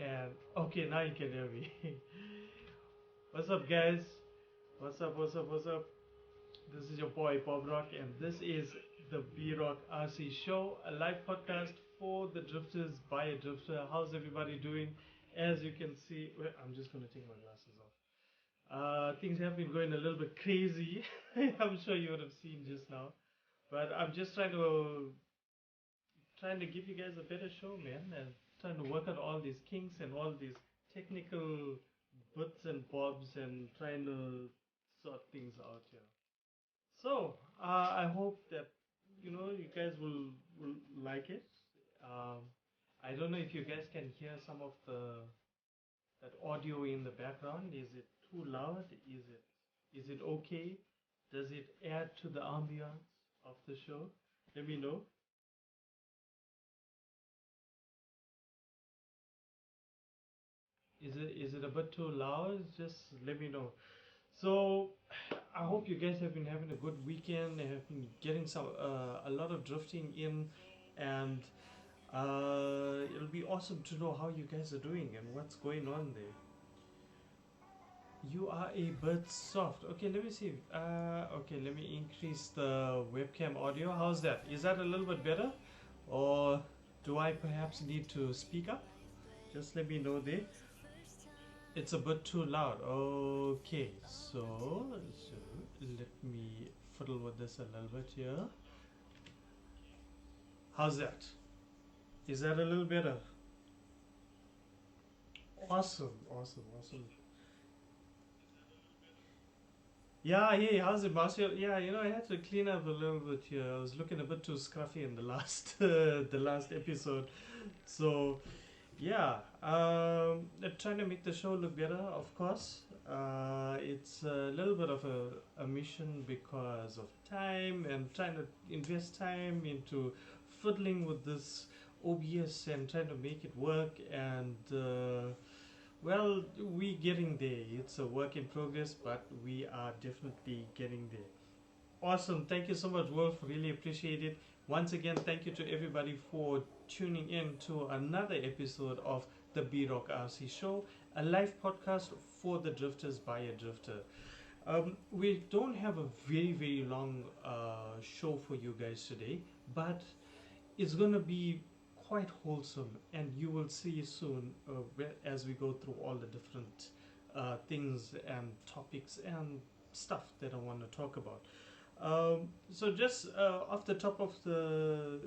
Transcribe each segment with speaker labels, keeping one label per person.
Speaker 1: And okay, now you can hear me. What's up, guys? What's up? This is your boy Bob Rock, and this is the B Rock RC Show, a live podcast for the drifters by a drifter. How's everybody doing? As you can see, I'm just gonna take my glasses off. Things have been going a little bit crazy. I'm sure you would have seen just now, but I'm just trying to give you guys a better show, man, and trying to work out all these kinks and all these technical bits and bobs and trying to sort things out here. So I hope that you guys will like it. I don't know if you guys can hear some of that audio in the background. Is it too loud? Is it okay? Does it add to the ambiance of the show? Let me know. Is it a bit too loud? Just let me know. So I hope you guys have been having a good weekend. Have been getting a lot of drifting in, and it'll be awesome to know how you guys are doing and what's going on there. You are a bit soft. Okay, let me see. Okay, let me increase the webcam audio. How's that? Is that a little bit better, or do I perhaps need to speak up? Just let me know there. It's a bit too loud. Okay, so let me fiddle with this a little bit here. How's that? Is that a little better? Awesome. Yeah, hey, how's it, Marcel? Yeah, I had to clean up a little bit here. I was looking a bit too scruffy in the last the last episode. So yeah, trying to make the show look better, of course. It's a little bit of a mission because of time and trying to invest time into fiddling with this OBS and trying to make it work. And well, we're getting there. It's a work in progress, but we are definitely getting there. Awesome. Thank you so much, Wolf. Really appreciate it. Once again, thank you to everybody for tuning in to another episode of the B Rock RC Show, a live podcast for the drifters by a drifter. We don't have a very long show for you guys today, but it's going to be quite wholesome, and you will see soon as we go through all the different things and topics and stuff that I want to talk about. So just off the top of the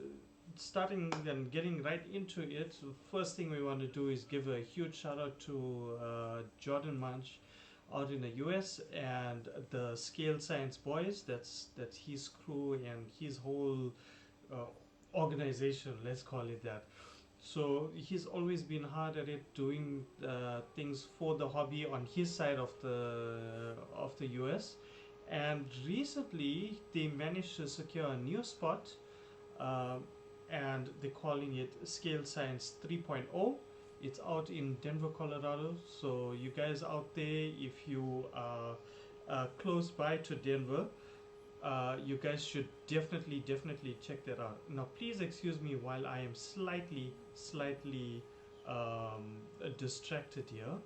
Speaker 1: starting and getting right into it, first thing we want to do is give a huge shout out to Jordan Munch out in the US and the Scale Science Boys. That's his crew and his whole organization, let's call it that. So he's always been hard at it, doing things for the hobby on his side of the US. And recently they managed to secure a new spot, and they're calling it Scale Science 3.0. It's out in Denver, Colorado. So you guys out there, if you are close by to Denver, you guys should definitely check that out. Now please excuse me while I am slightly distracted here.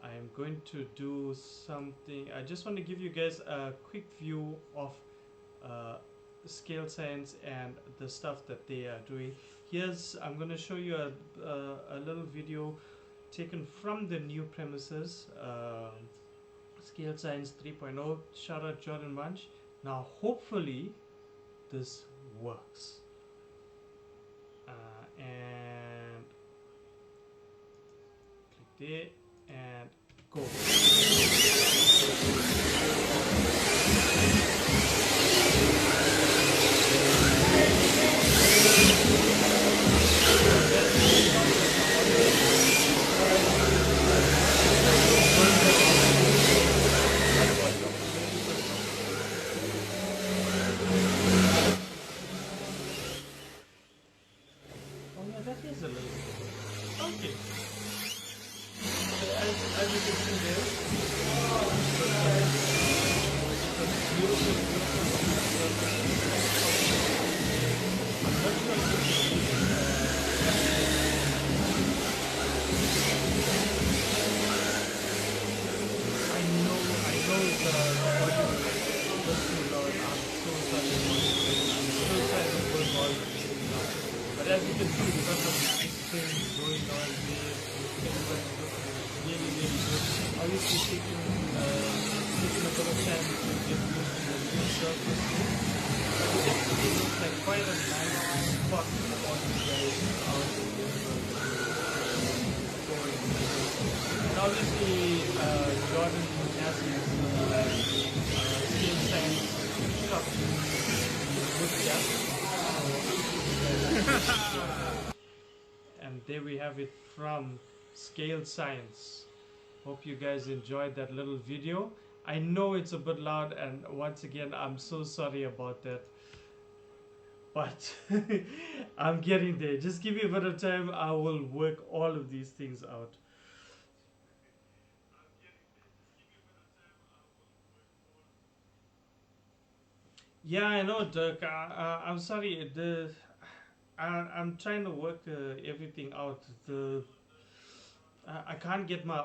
Speaker 1: I am going to do something. I just want to give you guys a quick view of Scale Science and the stuff that they are doing. I'm going to show you a little video taken from the new premises, Scale Science 3.0. Shout out Jordan Munch. Now hopefully this works. And click there and go. As you can see there, as you can see, we got some nice things going on here. Everybody's looking really, really good. Obviously, taking a bit of time to get used to the new surface. But it definitely looks like quite a nice spot for all you guys out there. And obviously, Jordan has his scale science shop with that. And there we have it from Scale Science. Hope you guys enjoyed that little video. I know it's a bit loud, and once again, I'm so sorry about that. But I'm getting there. Just give me a bit of time. I will work all of these things out. Yeah, I know, Dirk. I'm sorry. I'm trying to work everything out. I can't get my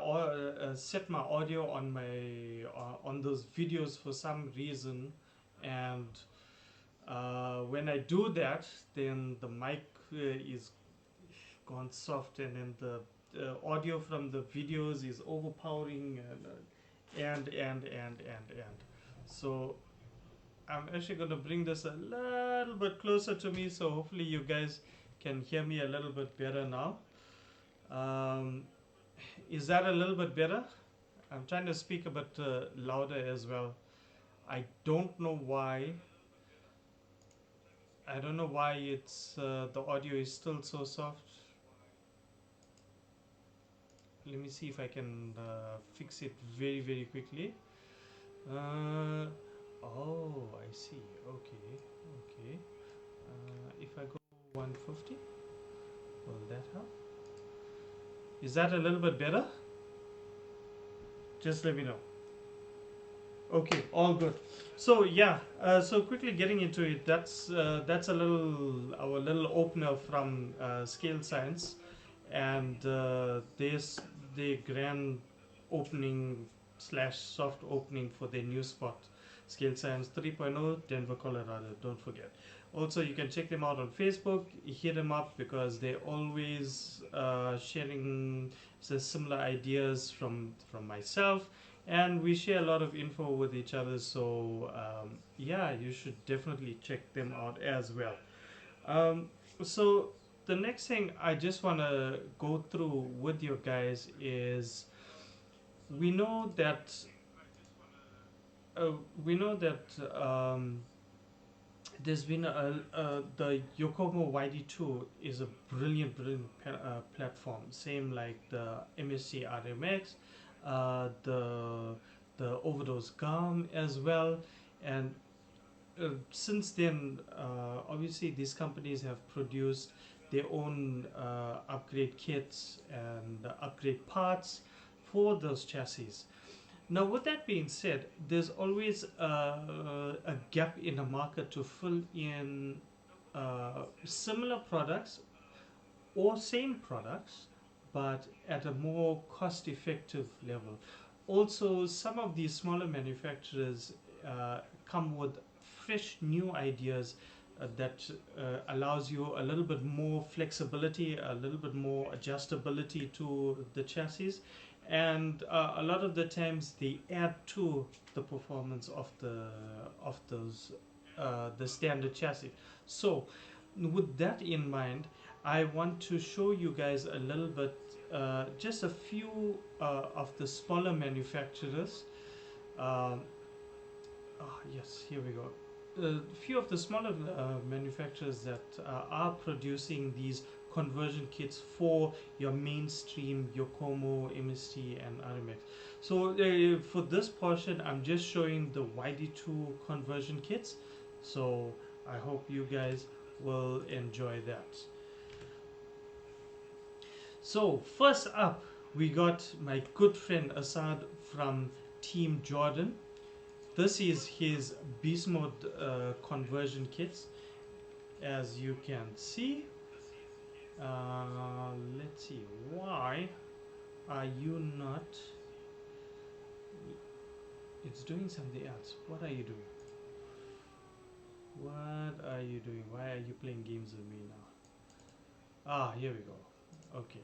Speaker 1: set my audio on my on those videos for some reason, and when I do that, then the mic is gone soft, and then the audio from the videos is overpowering, and so I'm actually going to bring this a little bit closer to me, so hopefully you guys can hear me a little bit better now. Is that a little bit better? I'm trying to speak a bit louder as well. I don't know why. I don't know why it's the audio is still so soft. Let me see if I can fix it very, very quickly. Oh, I see. Okay, okay. If I go 150, will that help? Is that a little bit better? Just let me know. Okay, all good. So yeah, so quickly getting into it. That's a little our little opener from Scale Science, and there's the grand opening slash soft opening for their new spot, Scale Science 3.0, Denver, Colorado. Don't forget. Also, you can check them out on Facebook. Hit them up because they're always sharing similar ideas from myself, and we share a lot of info with each other. So yeah, you should definitely check them out as well. So the next thing I just want to go through with you guys is we know that uh, we know that there's been the Yokomo Yd2 is a brilliant platform, same like the MSC RMX, the Overdose Gum as well. And since then, obviously these companies have produced their own upgrade kits and upgrade parts for those chassis. Now, with that being said, there's always a gap in the market to fill in similar products or same products, but at a more cost-effective level. Also, some of these smaller manufacturers come with fresh new ideas that allows you a little bit more flexibility, a little bit more adjustability to the chassis, and a lot of the times they add to the performance of those the standard chassis. So with that in mind, I want to show you guys a little bit just a few of the smaller manufacturers. Yes, here we go. A few of the smaller manufacturers that are producing these conversion kits for your mainstream Yokomo, MST, and RMX. So for this portion, I'm just showing the Yd2 conversion kits. So I hope you guys will enjoy that. So first up, we got my good friend Assad from Team Jordan. This is his beast mode conversion kits, as you can see. Let's see, why are you not? It's doing something else. What are you doing? What are you doing? Why are you playing games with me now? Here we go. Okay.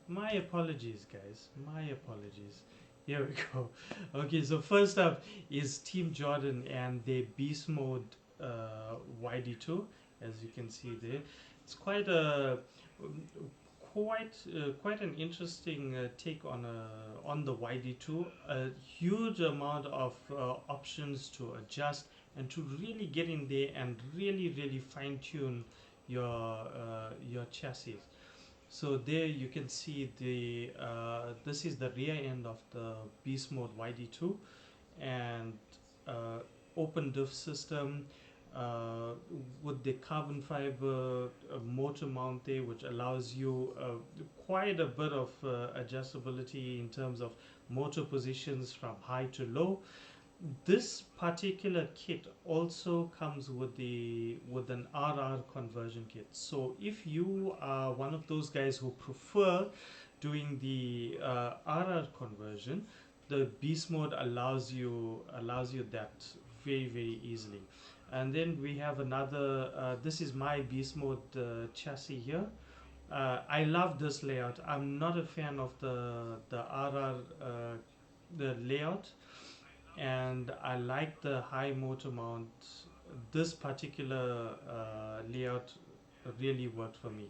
Speaker 1: My apologies, guys. My apologies. Here we go. Okay, so first up is Team Jordan and their Beast Mode Yd2, as you can see there. It's quite an interesting take on the Yd2. A huge amount of options to adjust and to really get in there and really fine tune your chassis. So there you can see this is the rear end of the Beast Mode Yd2, and uh, open diff system uh, with the carbon fiber motor mount there, which allows you quite a bit of adjustability in terms of motor positions from high to low. This particular kit also comes with an RR conversion kit. So if you are one of those guys who prefer doing the RR conversion, the beast mode allows you that very easily. And then we have another. This is my beast mode chassis here. I love this layout. I'm not a fan of the RR the layout, and I like the high motor mount. This particular layout really worked for me.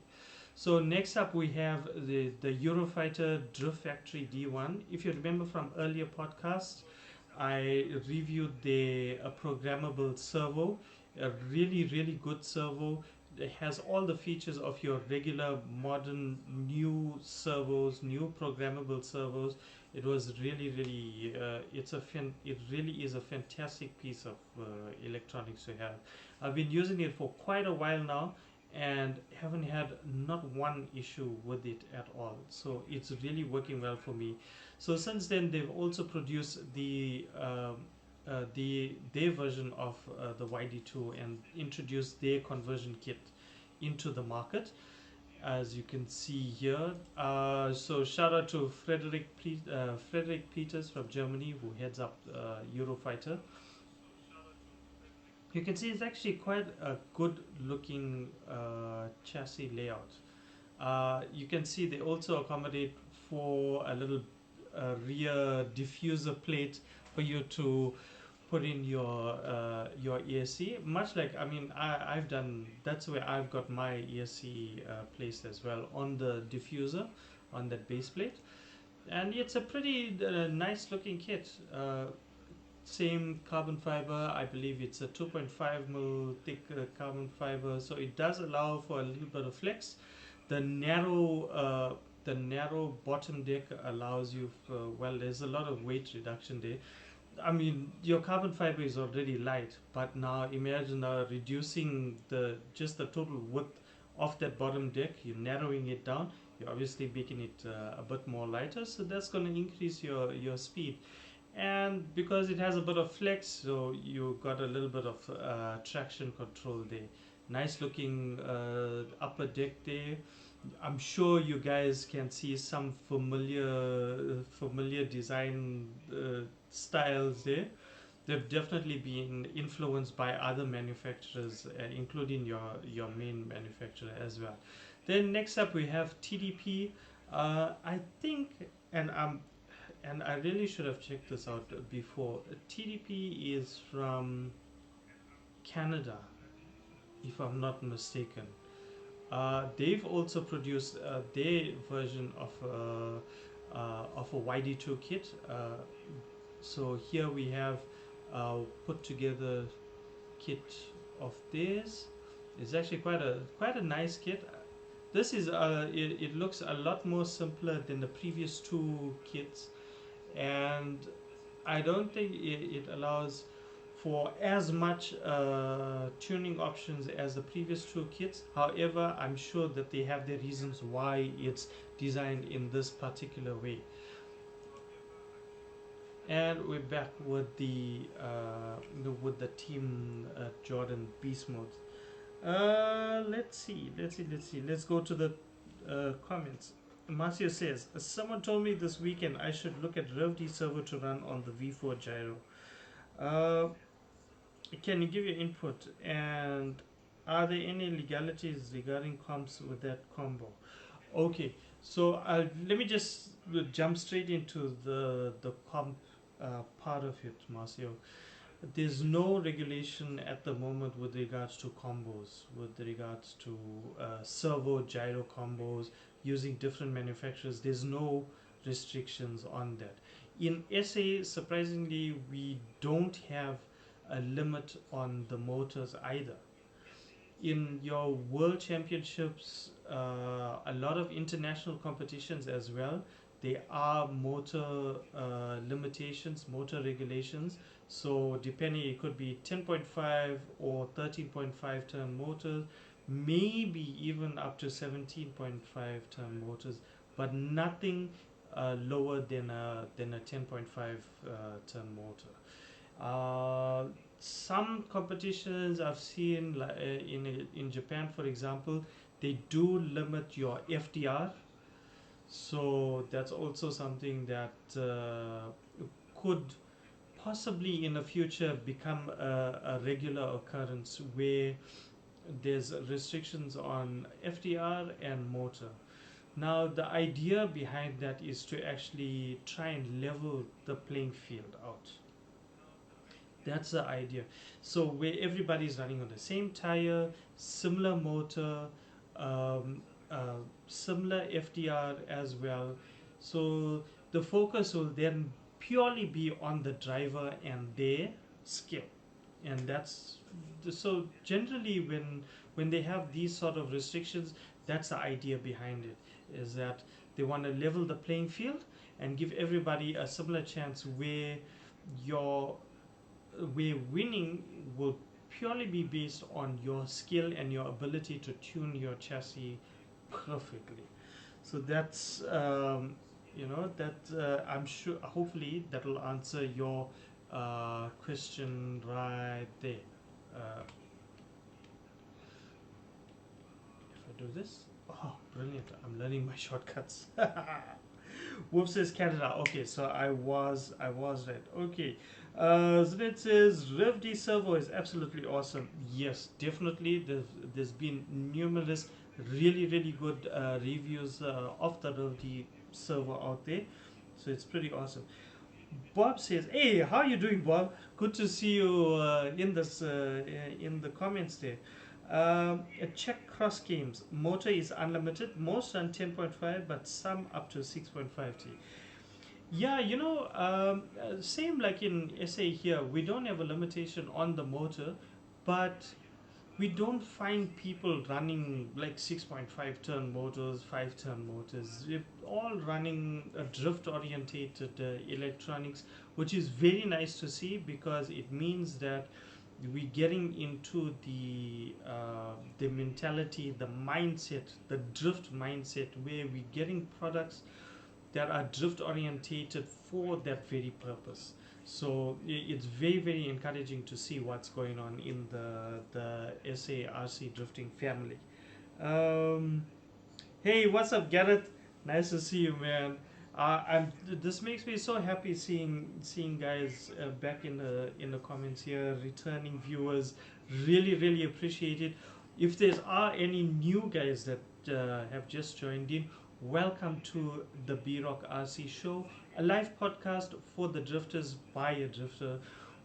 Speaker 1: So next up we have the Eurofighter Drift Factory D1. If you remember from earlier podcasts, I reviewed the programmable servo, a really good servo. It has all the features of your regular modern new servos, new programmable servos. It was it really is a fantastic piece of electronics to have. I've been using it for quite a while now and haven't had not one issue with it at all. So it's really working well for me. So since then, they've also produced their version of the YD2 and introduced their conversion kit into the market, as you can see here. So shout out to Frederick Peters from Germany, who heads up Eurofighter. You can see it's actually quite a good looking chassis layout. You can see they also accommodate for a little rear diffuser plate for you to put in your ESC. Much like, I mean, I've done, that's where I've got my ESC placed as well, on the diffuser, on that base plate. And it's a pretty nice looking kit. Same carbon fiber, I believe it's a 2.5 mil thick carbon fiber, so it does allow for a little bit of flex. The narrow bottom deck allows you for, well, there's a lot of weight reduction there. I mean, your carbon fiber is already light, but now imagine reducing just the total width of that bottom deck. You're narrowing it down. You're obviously making it a bit more lighter, so that's going to increase your speed. And because it has a bit of flex, so you got a little bit of traction control there. Nice looking upper deck there. I'm sure you guys can see some familiar design styles there. They've definitely been influenced by other manufacturers, including your main manufacturer as well. Then next up we have TDP. I think, and I really should have checked this out before. TDP is from Canada, if I'm not mistaken. They've also produced their version of a YD2 kit. So here we have put together kit of theirs. It's actually quite a nice kit. This is it looks a lot more simpler than the previous two kits, and I don't think it allows for as much tuning options as the previous two kits. However, I'm sure that they have their reasons why it's designed in this particular way. And we're back with the Team Jordan Beast Mode. Let's see. Let's go to the comments. Marcio says, someone told me this weekend I should look at RevD servo to run on the V4 gyro. Can you give your input? And are there any legalities regarding comps with that combo? Okay, so let me just jump straight into the comp part of it, Marcio. There's no regulation at the moment with regards to combos, with regards to servo gyro combos using different manufacturers. There's no restrictions on that. In SA, surprisingly, we don't have a limit on the motors either. In your world championships, a lot of international competitions as well, there are motor limitations, motor regulations. So depending, it could be 10.5 or 13.5 turn motors, maybe even up to 17.5 turn motors, but nothing lower than a 10.5 turn motor. Some competitions I've seen, like in Japan, for example, they do limit your FDR, so that's also something that could possibly in the future become a regular occurrence where there's restrictions on FDR and motor. Now, the idea behind that is to actually try and level the playing field out. That's the idea. So where everybody's running on the same tire, similar motor, um, similar FDR as well. So the focus will then purely be on the driver and their skill, and that's so generally when they have these sort of restrictions, that's the idea behind it. Is that they want to level the playing field and give everybody a similar chance your where winning will purely be based on your skill and your ability to tune your chassis perfectly. So that's I'm sure, hopefully that will answer your question right there. If I do this, oh brilliant, I'm learning my shortcuts. Whoop says Canada. Okay, so I was right. Okay. Znit says Rev D servo is absolutely awesome. Yes, definitely. There's been numerous really good reviews of the Rev D servo out there, so it's pretty awesome. Bob says, "Hey, how are you doing, Bob? Good to see you in the comments there." Check cross games. Motor is unlimited. Most run 10.5, but some up to 6.5T. Yeah, same like in SA here. We don't have a limitation on the motor, but we don't find people running like 6.5 turn motors, 5 turn motors. We're all running a drift orientated electronics, which is very nice to see because it means that we're getting into the mentality, the mindset, the drift mindset, where we're getting products that are drift orientated for that very purpose. So it's very encouraging to see what's going on in the SARC drifting family. Hey, what's up, Garrett? Nice to see you, man. This makes me so happy seeing guys back in the comments here, returning viewers. Really appreciate it. If there are any new guys that have just joined in, welcome to the B-Rock RC Show, a live podcast for the drifters by a drifter,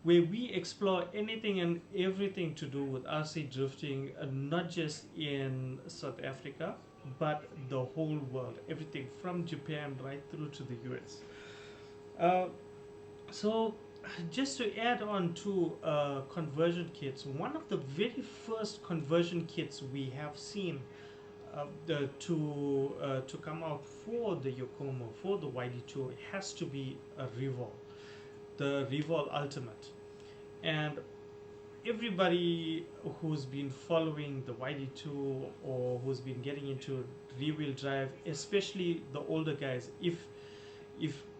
Speaker 1: where we explore anything and everything to do with RC drifting, not just in South Africa, but the whole world, everything from Japan right through to the US. So just to add on to conversion kits, one of the very first conversion kits we have seen to come out for the Yokomo, for the Yd2, has to be a Revol, the Revol Ultimate. And everybody who's been following the Yd2 or who's been getting into rear-wheel drive, especially the older guys, if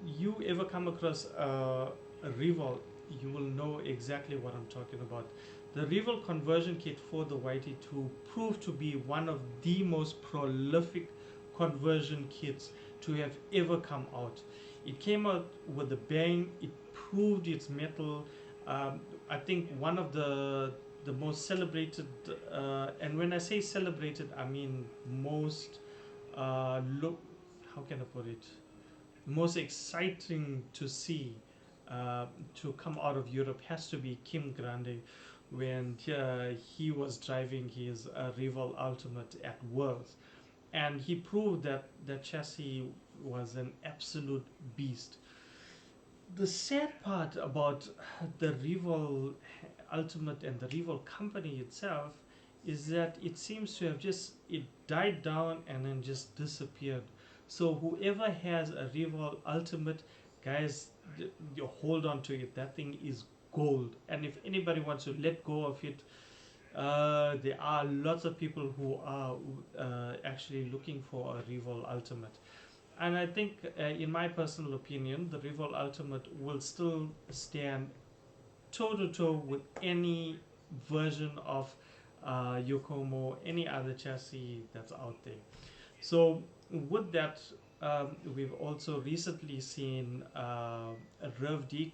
Speaker 1: you ever come across a Revol, you will know exactly what I'm talking about. The Revol conversion kit for the Yd2 proved to be one of the most prolific conversion kits to have ever come out. It came out with a bang. It proved its mettle. I think one of the the most celebrated, and when I say celebrated, I mean most look. How can I put it? Most exciting to see to come out of Europe has to be Kim Grande when he was driving his Rival Ultimate at Worlds, and he proved that the chassis was an absolute beast. The sad part about the Rival Ultimate and the Rival company itself is that it seems to have just it died down and then just disappeared. So whoever has a Rival Ultimate, guys, you hold on to it. That thing is gold. And if anybody wants to let go of it, there are lots of people who are actually looking for a Rival Ultimate. And I think, in my personal opinion, the Rival Ultimate will still stand toe to toe with any version of Yokomo, any other chassis that's out there. So, with that, we've also recently seen Yd2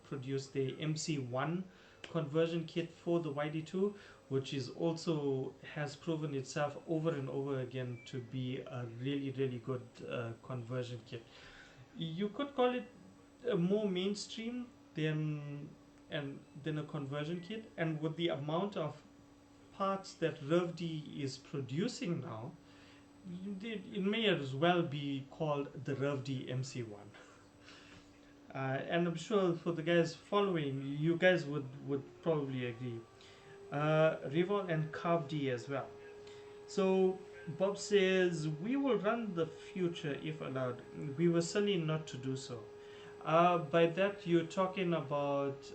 Speaker 1: produce the MC1 conversion kit for the Yd2, which is also has proven itself over and over again to be a really really good conversion kit. You could call it more mainstream than than a conversion kit, and with the amount of parts that Yd2 is producing now, it may as well be called the Yd2 MC1. And I'm sure for the guys following, you guys would probably agree. Rival and Carve D as well. So Bob says, we will run the future if allowed. We were silly not to do so. By that, you're talking about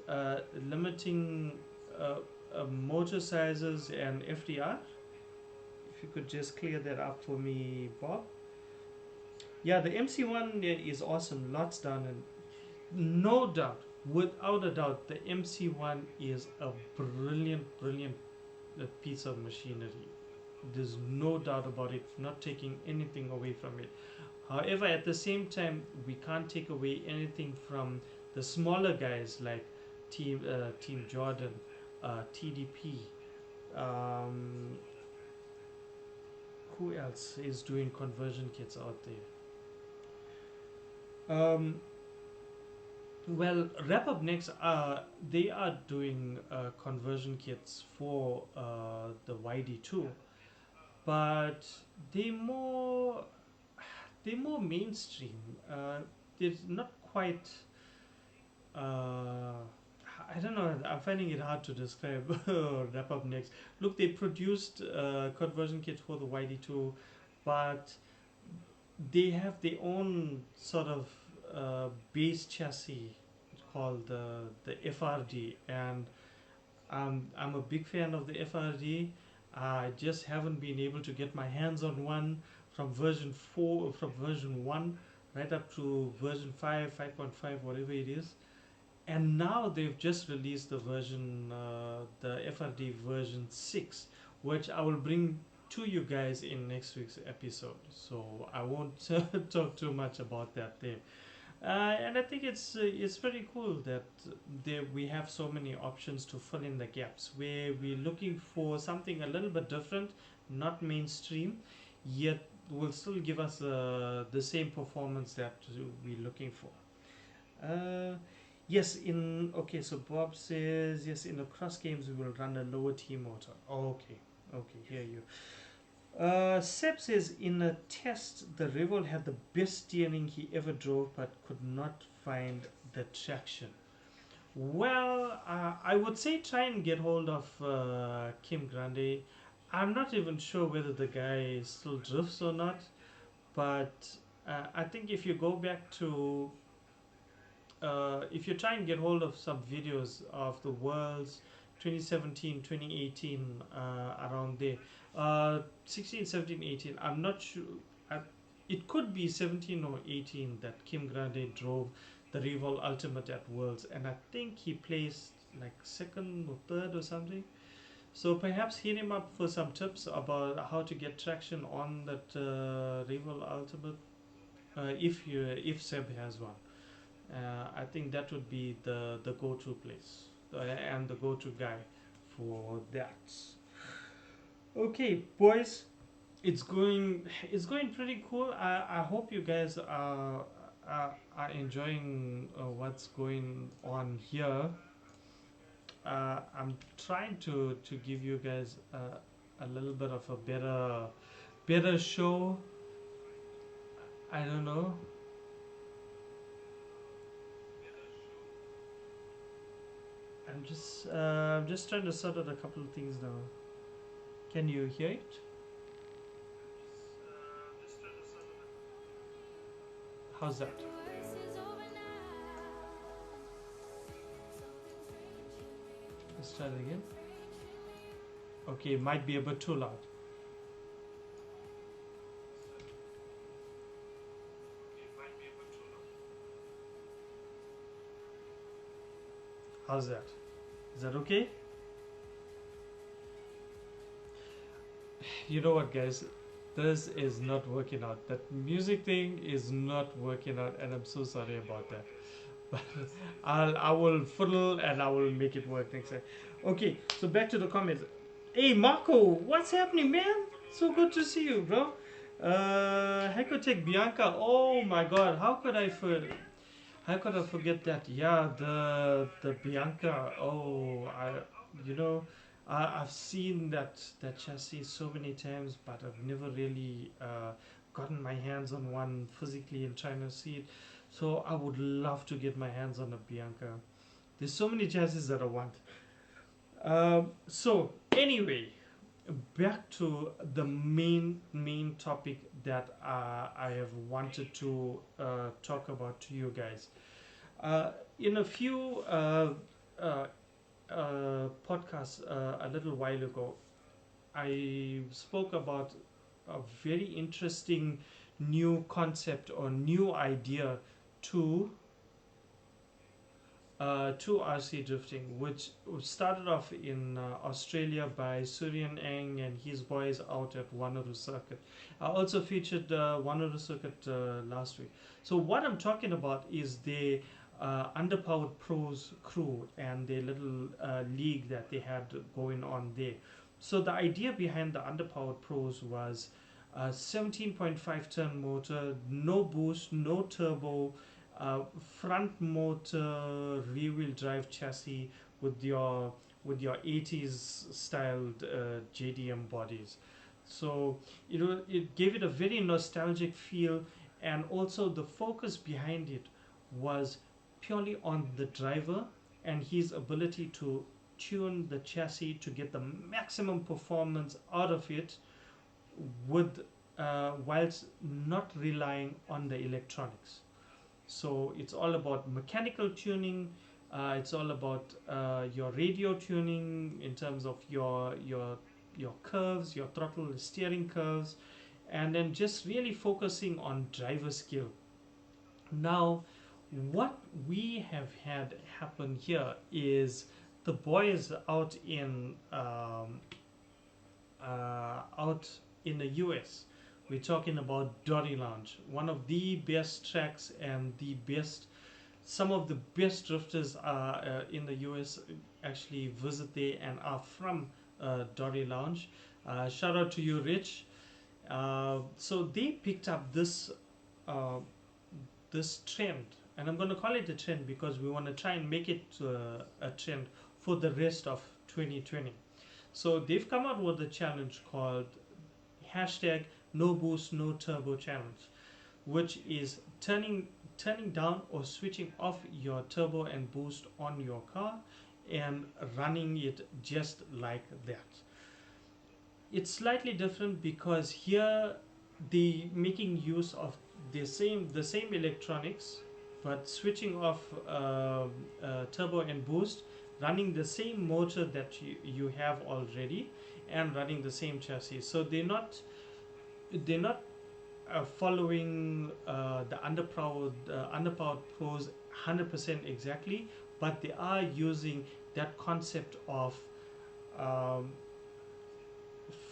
Speaker 1: limiting motor sizes and FDR? If you could just clear that up for me, Bob. Yeah, the MC1 is awesome. Lots done. And no doubt, without a doubt, the MC1 is a brilliant, brilliant piece of machinery. There's no doubt about it, not taking anything away from it. However, at the same time, we can't take away anything from the smaller guys like Team Jordan, TDP. Who else is doing conversion kits out there? Well, Wrap Up Next, they are doing conversion kits for the Yd2, but they're more mainstream. They're not quite. I don't know. I'm finding it hard to describe. Wrap Up Next. Look, they produced conversion kits for the Yd2, but they have their own sort of base chassis called the FRD, and I'm a big fan of the FRD. I just haven't been able to get my hands on one from version 4, from version 1 right up to version 5, 5.5, whatever it is. And now they've just released the version, the FRD version 6, which I will bring to you guys in next week's episode. So I won't talk too much about that there. And I think it's pretty cool that we have so many options to fill in the gaps where we're looking for something a little bit different, not mainstream, yet will still give us the same performance that we're looking for. Yes, okay. So Bob says yes. In the cross games, we will run a lower T motor. Okay, hear you. Seb says in a test, the Revel had the best steering he ever drove, but could not find the traction. Well, I would say try and get hold of Kim Grande. I'm not even sure whether the guy still drifts or not, but I think if you go back to if you try and get hold of some videos of the Worlds 2017, 2018, around there, 16, 17, 18, I'm not sure, it could be 17 or 18 that Kim Grande drove the Rival Ultimate at Worlds, and I think he placed like second or third or something. So perhaps hit him up for some tips about how to get traction on that Rival Ultimate, if Seb has one. I think that would be the go-to place and the go-to guy for that. Okay, boys, it's going pretty cool. I hope you guys are enjoying what's going on here. I'm trying to give you guys a little bit of a better show. I don't know. I'm just trying to sort out a couple of things now. Can you hear it? How's that? Let's try it again. Okay, it might be a bit too loud. How's that? Is that okay? You know what, guys? This is not working out. That music thing is not working out, and I'm so sorry about that. But I will fiddle and I will make it work next time. Okay, so back to the comments. Hey Marco, what's happening, man? So good to see you, bro. Hecotech Bianca. Oh my God, how could I forget that? Yeah, the Bianca. Oh, I've seen that chassis so many times, but I've never really gotten my hands on one physically and trying to see it. So I would love to get my hands on a Bianca. There's so many chassis that I want. So anyway, back to the main topic that I have wanted to talk about to you guys. In a few podcasts a little while ago, I spoke about a very interesting new concept or new idea to RC drifting, which started off in Australia by Suryan Ang and his boys out at Wanneroo Circuit. I also featured Wanneroo Circuit last week. So what I'm talking about is the Underpowered Pros crew and the little league that they had going on there. So the idea behind the Underpowered Pros was a 17.5 ton motor, no boost, no turbo, front motor, rear wheel drive chassis with your 80s styled JDM bodies. So it gave it a very nostalgic feel, and also the focus behind it was purely on the driver and his ability to tune the chassis to get the maximum performance out of it with whilst not relying on the electronics. So it's all about mechanical tuning. It's all about your radio tuning in terms of your curves, your throttle steering curves, and then just really focusing on driver skill. Now, what we have had happen here is the boys out in the US. We're talking about Dori Lounge, one of the best tracks and some of the best drifters in the US actually visit there and are from Dori Lounge. Shout out to you, Rich. So they picked up this trend, and I'm going to call it a trend because we want to try and make it a trend for the rest of 2020. So they've come out with a challenge called hashtag no boost no turbo challenge, which is turning down or switching off your turbo and boost on your car and running it just like that. It's slightly different because here they making use of the same electronics, but switching off turbo and boost, running the same motor that you have already, and running the same chassis. So they're not following the underpowered pros 100% exactly, but they are using that concept of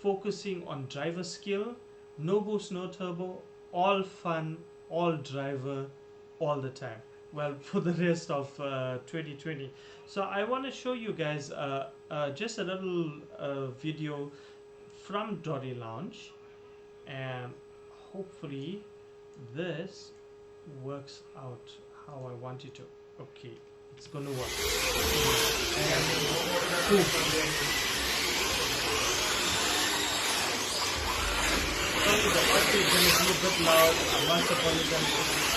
Speaker 1: focusing on driver skill, no boost, no turbo, all fun, all driver, all the time. well, for the rest of 2020. So I want to show you guys just a little video from Dori Lounge, and hopefully this works out how I want it to. Okay, it's gonna work. And sorry, the audio is gonna be a bit loud. I must apologize.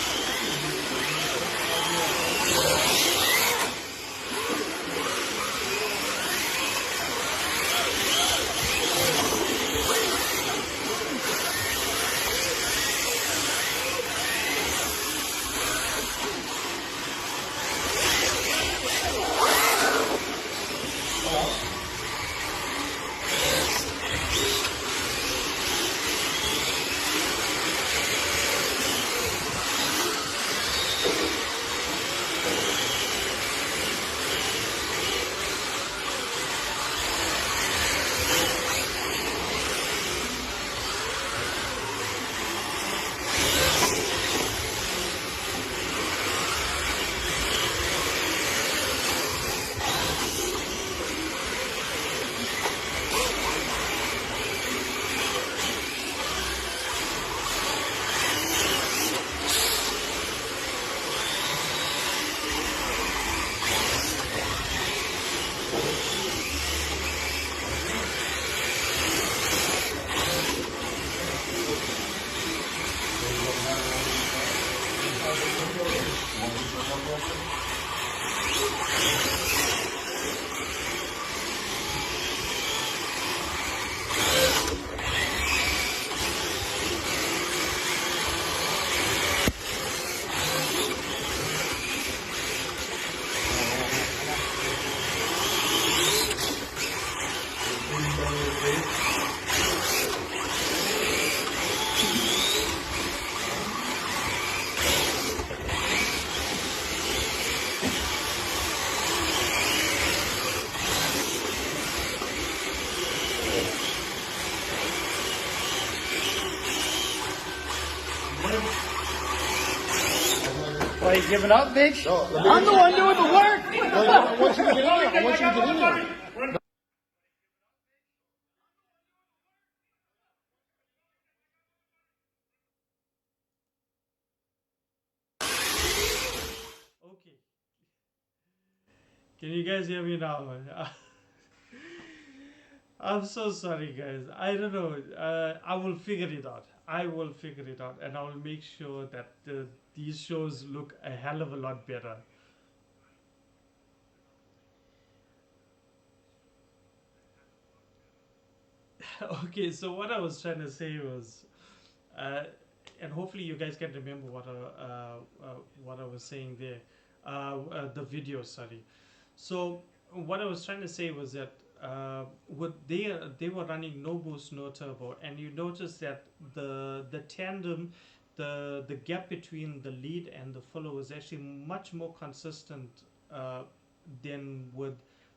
Speaker 2: Why you giving up, bitch?
Speaker 3: No,
Speaker 2: I'm the one doing the work.
Speaker 3: I want you to get in there. I want you to get in there.
Speaker 1: Okay. Can you guys hear me now? I'm so sorry, guys. I don't know. I will figure it out. I will figure it out, and I will make sure that these shows look a hell of a lot better. Okay, so what I was trying to say was, and hopefully you guys can remember what I was saying there. The video, sorry. So what I was trying to say was that they were running no boost, no turbo, and you notice that the tandem, the gap between the lead and the follow was actually much more consistent than with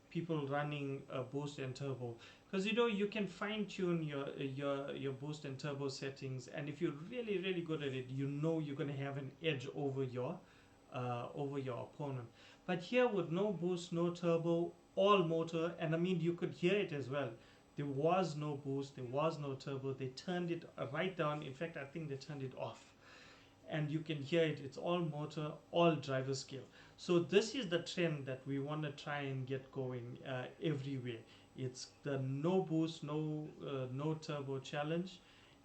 Speaker 1: people running boost and turbo, because you can fine tune your boost and turbo settings, and if you're really good at it, you're going to have an edge over your opponent. But here with no boost, no turbo, all motor, and I mean you could hear it as well. There was no boost, there was no turbo. They turned it right down. In fact, I think they turned it off, and you can hear it. It's all motor, all driver skill. So this is the trend that we want to try and get going everywhere. It's the no boost, no turbo challenge,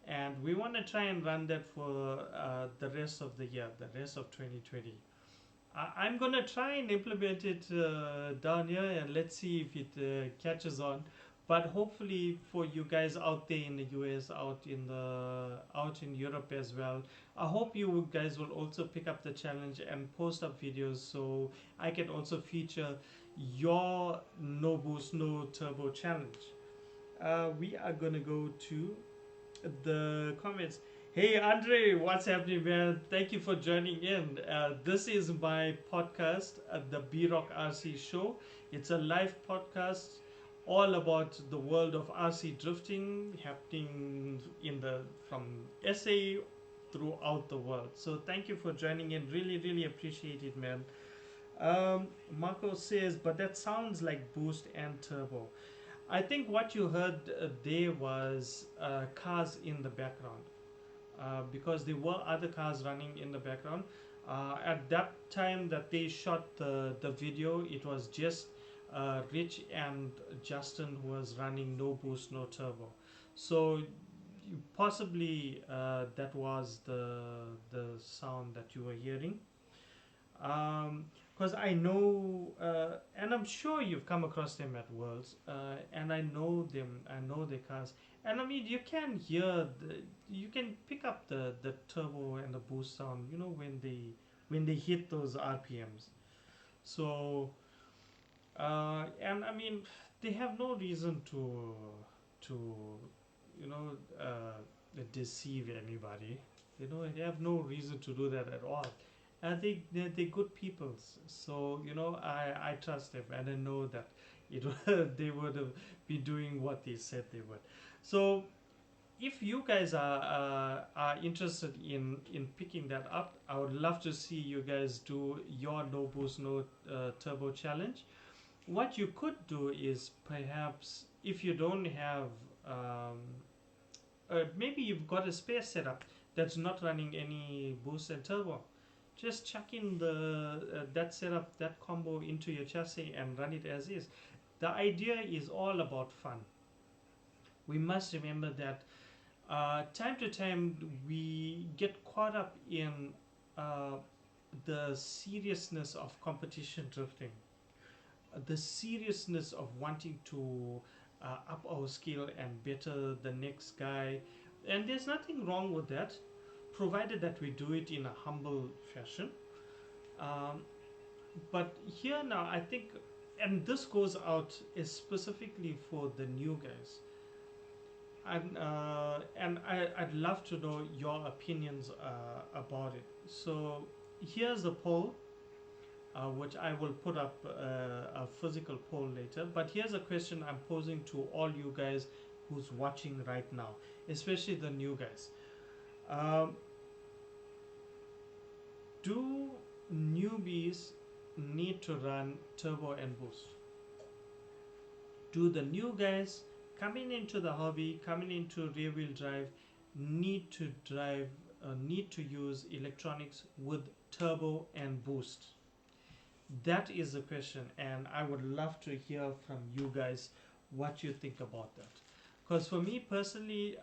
Speaker 1: and we want to try and run that for the rest of the year, the rest of 2020. I'm gonna try and implement it down here, and let's see if it catches on. But hopefully for you guys out there in the US, out in Europe as well, I hope you guys will also pick up the challenge and post up videos so I can also feature your no boost, no turbo challenge. We are gonna go to the comments. Hey Andre, what's happening, man? Thank you for joining in. This is my podcast, the B-Rock RC Show. It's a live podcast all about the world of RC drifting, happening from SA throughout the world. So thank you for joining in. Really, really appreciate it, man. Marco says, but that sounds like boost and turbo. I think what you heard there was cars in the background, because there were other cars running in the background. At that time that they shot the video, it was just Rich and Justin who was running no boost, no turbo. So possibly that was the sound that you were hearing. Because I know, and I'm sure you've come across them at Worlds, and I know them, I know their cars, and I mean you can hear, you can pick up the turbo and the boost sound, you know, when they hit those RPMs. So, and I mean they have no reason to you know deceive anybody. You know, they have no reason to do that at all. And they're good people, so you know I trust them, and I know that they would have been doing what they said they would. So if you guys are interested in picking that up, I would love to see you guys do your no boost no turbo challenge. What you could do is, perhaps if you don't have maybe you've got a spare setup that's not running any boost and turbo, just chuck in the that setup, that combo into your chassis and run it as is. The idea is all about fun. We must remember that time to time we get caught up in the seriousness of competition drifting, the seriousness of wanting to up our skill and better the next guy, and there's nothing wrong with that, provided that we do it in a humble fashion. But here now, I think, and this goes out is specifically for the new guys, and I'd love to know your opinions about it. So here's a poll, which I will put up a physical poll later. But here's a question I'm posing to all you guys who's watching right now, especially the new guys. Do newbies need to run turbo and boost? Do the new guys coming into the hobby, coming into rear wheel drive, need to use electronics with turbo and boost? That is the question, and I would love to hear from you guys what you think about that. Because for me personally,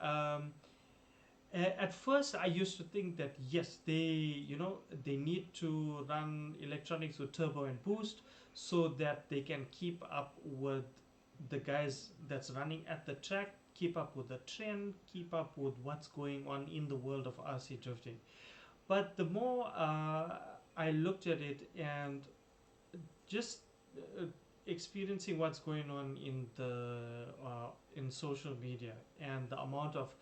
Speaker 1: at first I used to think that yes, they need to run electronics with turbo and boost so that they can keep up with the guys that's running at the track, keep up with the trend, keep up with what's going on in the world of RC drifting. But the more I looked at it, and just experiencing what's going on in social media, and the amount of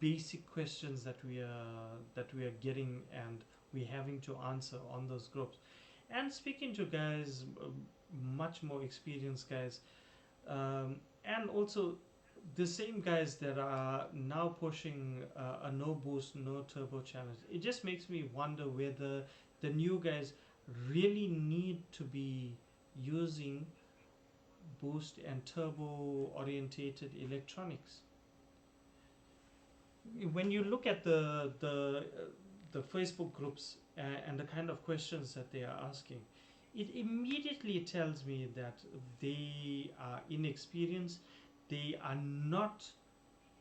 Speaker 1: basic questions that we are getting and we're having to answer on those groups, and speaking to guys, much more experienced guys, and also the same guys that are now pushing a no boost no turbo challenge, it just makes me wonder whether the new guys really need to be using boost and turbo orientated electronics. When you look at the Facebook groups and the kind of questions that they are asking, it immediately tells me that they are inexperienced. They are not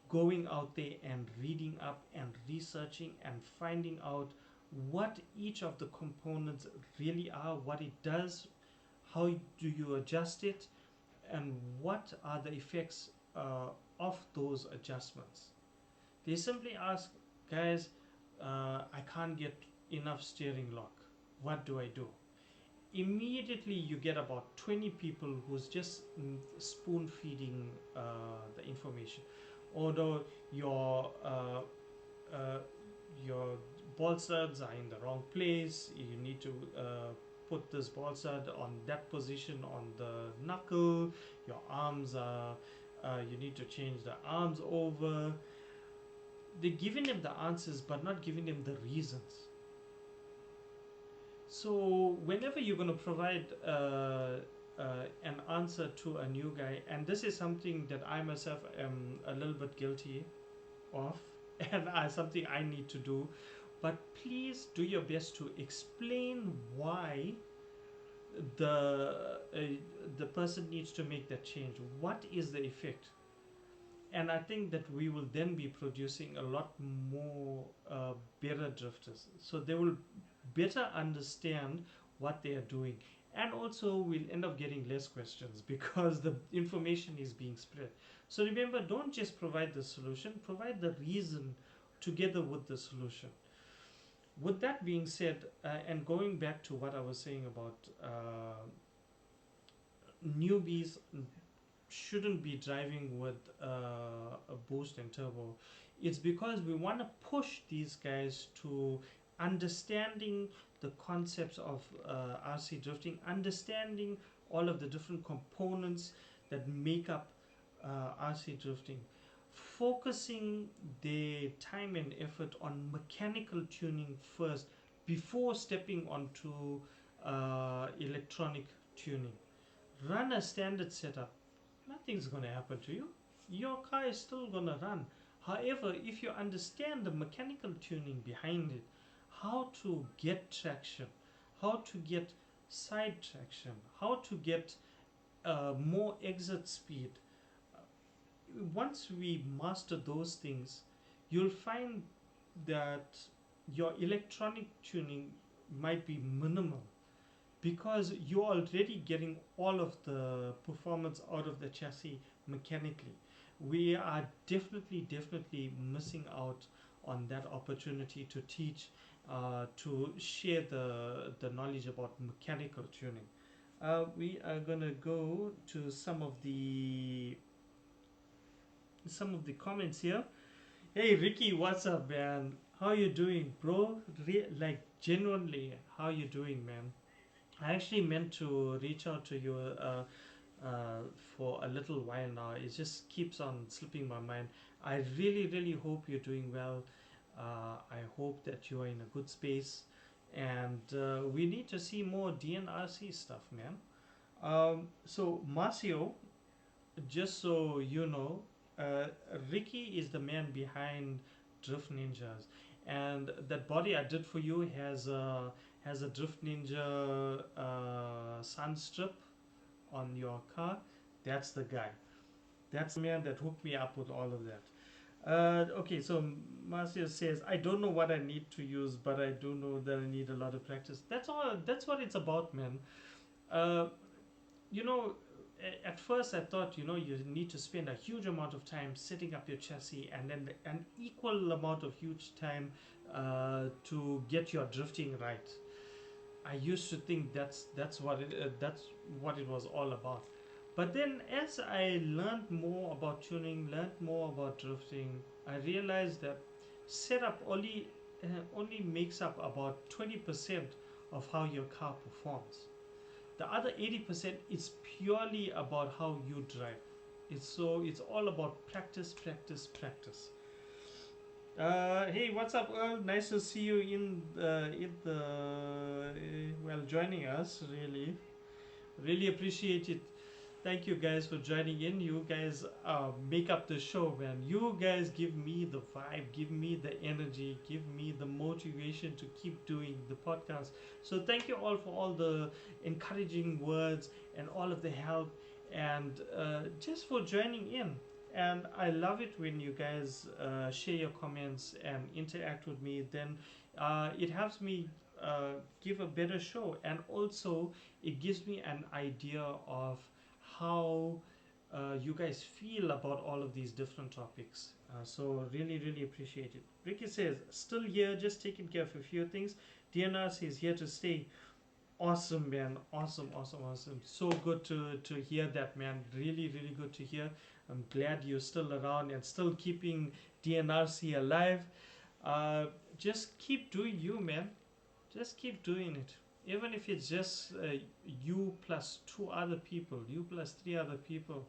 Speaker 1: going out there and reading up and researching and finding out what each of the components really are, what it does, how do you adjust it, and what are the effects of those adjustments. They simply ask, guys, I can't get enough steering lock, what do I do? Immediately you get about 20 people who's just spoon feeding the information. Although your ball studs are in the wrong place, you need to put this ball stud on that position on the knuckle, your arms are you need to change the arms over. they're giving them the answers but not giving them the reasons. So whenever you're going to provide an answer to a new guy, and this is something that I myself am a little bit guilty of, and something I need to do, but please do your best to explain why the person needs to make that change. What is the effect? And I think that we will then be producing a lot more better drifters, so they will better understand what they are doing, and also we'll end up getting less questions because the information is being spread. So remember, don't just provide the solution, provide the reason together with the solution. With that being said, and going back to what I was saying about newbies shouldn't be driving with a boost and turbo, it's because we want to push these guys to understanding the concepts of RC drifting, understanding all of the different components that make up RC drifting, focusing their time and effort on mechanical tuning first before stepping onto electronic tuning. Run a standard setup, nothing's going to happen to you. Your car is still going to run. However, if you understand the mechanical tuning behind it, how to get traction, how to get side traction, how to get more exit speed, once we master those things, you'll find that your electronic tuning might be minimal, because you're already getting all of the performance out of the chassis mechanically. We are definitely missing out on that opportunity to teach, to share the knowledge about mechanical tuning. We are gonna go to some of the comments here. Hey Ricky, what's up, man? How you doing, bro? Like genuinely, how you doing, man? I actually meant to reach out to you for a little while now. It just keeps on slipping my mind. I really hope you're doing well. I hope that you are in a good space, and we need to see more DNRC stuff, man. So Marcio, just so you know, Ricky is the man behind Drift Ninjas, and that body I did for you has a Drift Ninja sun strip on your car. That's the guy. That's the man that hooked me up with all of that. Okay, so Marcia says, I don't know what I need to use, but I do know that I need a lot of practice. That's all. That's what it's about, man. You know, at first I thought, you need to spend a huge amount of time setting up your chassis, and then an equal amount of huge time to get your drifting right. I used to think that's what it was all about. But then as I learned more about tuning, learned more about drifting, I realized that setup only makes up about 20% of how your car performs. The other 80% is purely about how you drive. It's all about practice. Hey, what's up, Earl? Nice to see you in joining us. Really appreciate it. Thank you guys for joining in. You guys make up the show, man. You guys give me the vibe, give me the energy, give me the motivation to keep doing the podcast. So thank you all for all the encouraging words and all of the help, and just for joining in. And I love it when you guys share your comments and interact with me. Then it helps me give a better show, and also it gives me an idea of how you guys feel about all of these different topics. So really appreciate it. Ricky says, still here, just taking care of a few things. DNRC is here to stay. Awesome, man. Awesome. So good to hear that, man. Really good to hear. I'm glad you're still around and still keeping DNRC alive. Just keep doing you, man. Just keep doing it. Even if it's just you plus 2 other people, you plus 3 other people,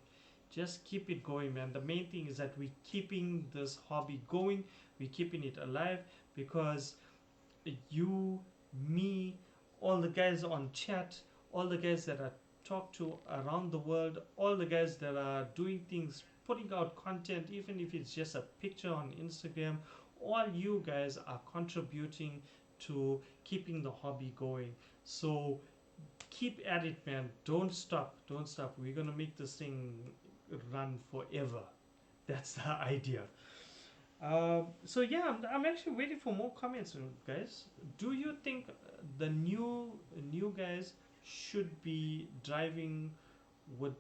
Speaker 1: just keep it going, man. The main thing is that we're keeping this hobby going, we're keeping it alive, because you, me, all the guys on chat, all the guys that I talk to around the world, all the guys that are doing things, putting out content, even if it's just a picture on Instagram, all you guys are contributing to keeping the hobby going. So keep at it, man. Don't stop. Don't stop. We're gonna make this thing run forever. That's the idea. So yeah, I'm actually waiting for more comments, guys. Do you think the new guys should be driving with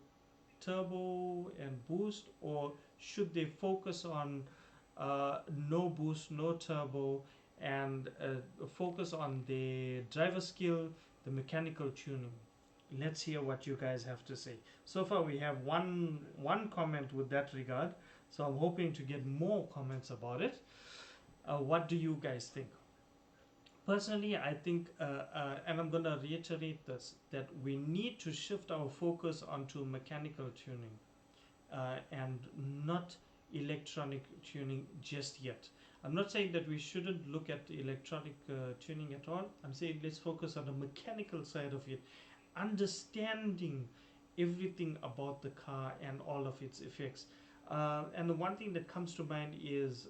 Speaker 1: turbo and boost, or should they focus on no boost, no turbo, and focus on the driver skill, the mechanical tuning? Let's hear what you guys have to say. So far we have one comment with that regard, so I'm hoping to get more comments about it. What do you guys think? Personally, I think, and I'm gonna reiterate this, that we need to shift our focus onto mechanical tuning and not electronic tuning just yet. I'm not saying that we shouldn't look at electronic tuning at all. I'm saying let's focus on the mechanical side of it, understanding everything about the car and all of its effects. And the one thing that comes to mind is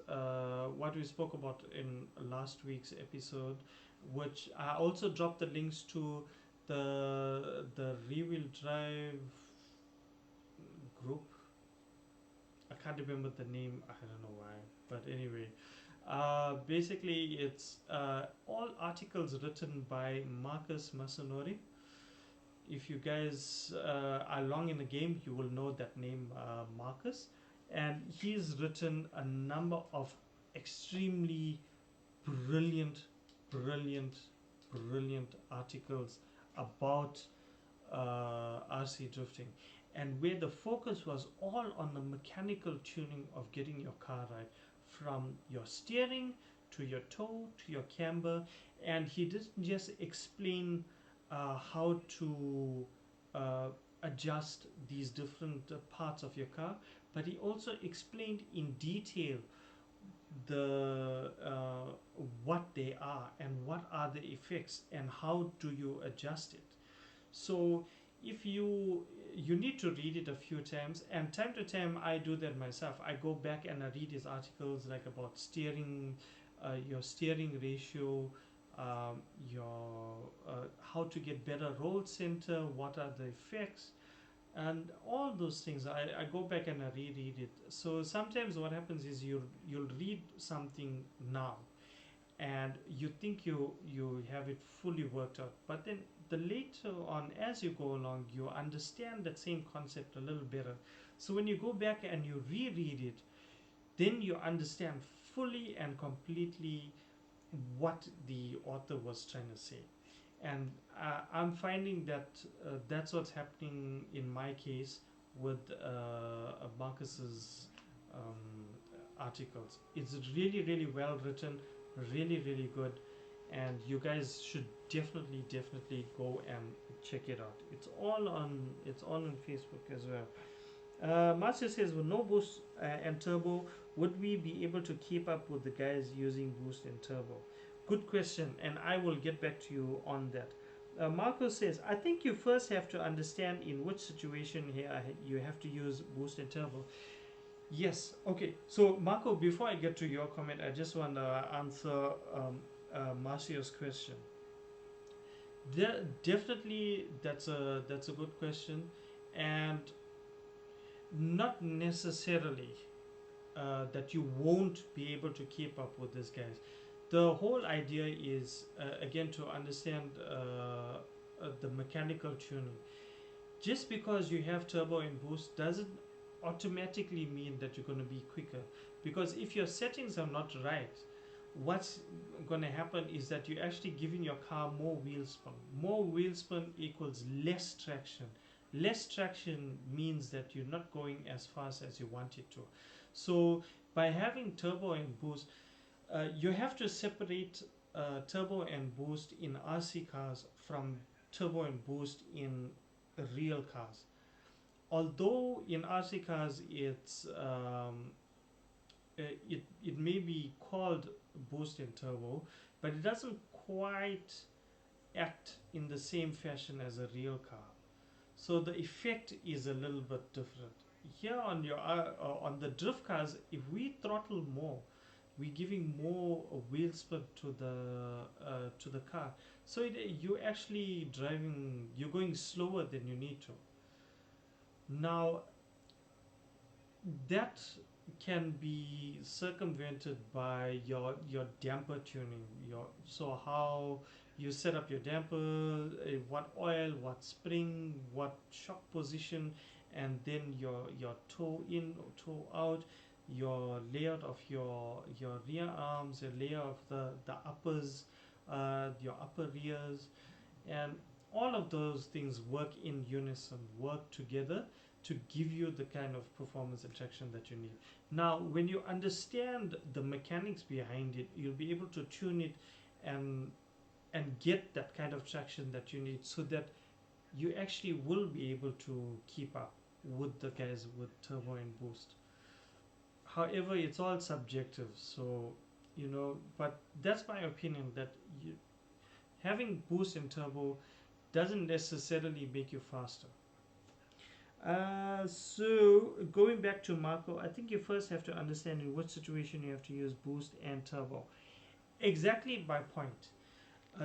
Speaker 1: what we spoke about in last week's episode, which I also dropped the links to the rear-wheel drive group. I can't remember the name. I don't know why, but anyway, basically it's all articles written by Marcus Masanori. If you guys are long in the game, you will know that name, Marcus. And he's written a number of extremely brilliant articles about RC drifting, and where the focus was all on the mechanical tuning of getting your car right, from your steering to your toe to your camber. And he didn't just explain how to adjust these different parts of your car, but he also explained in detail the what they are and what are the effects and how do you adjust it. So if you need to read it a few times, and time to time I do that myself. I go back and I read his articles, like about steering, your steering ratio, your how to get better roll center, what are the effects, and all those things. I go back and I reread it. So sometimes what happens is you'll read something now and you think you have it fully worked out, but then the later on, as you go along, you understand that same concept a little better. So when you go back and you reread it, then you understand fully and completely what the author was trying to say. And I'm finding that that's what's happening in my case with Marcus's articles. It's really well written, really good, and you guys should definitely go and check it out. It's all on Facebook as well. Master says, with no boost and turbo, would we be able to keep up with the guys using boost and turbo? Good question, and I will get back to you on that. Marco says, I think you first have to understand in which situation here you have to use boost and turbo. Yes, okay. So Marco, before I get to your comment, I just want to answer Marcio's question. Definitely, that's a good question, and not necessarily that you won't be able to keep up with these guys. The whole idea is again to understand the mechanical tuning. Just because you have turbo and boost doesn't automatically mean that you're going to be quicker, because if your settings are not right, what's going to happen is that you're actually giving your car more wheel spin. More wheel spin equals less traction. Less traction means that you're not going as fast as you want it to. So by having turbo and boost, you have to separate turbo and boost in RC cars from turbo and boost in real cars. although in RC cars it's it may be called boost and turbo, but it doesn't quite act in the same fashion as a real car. So the effect is a little bit different. Here on your on the drift cars, if we throttle more, we're giving more wheel spin to the car. So you're actually driving, you're going slower than you need to. Now that can be circumvented by your damper tuning. So how you set up your damper, what oil, what spring, what shock position, and then your toe in or toe out, your layout of your rear arms, your layout of the uppers, your upper rears, and all of those things work in unison, work together to give you the kind of performance and traction that you need. Now, when you understand the mechanics behind it, you'll be able to tune it and get that kind of traction that you need, so that you actually will be able to keep up with the guys with turbo and boost. However, it's all subjective, so but that's my opinion, that having boost and turbo doesn't necessarily make you faster. So going back to Marco, I think you first have to understand in what situation you have to use boost and turbo. Exactly my point.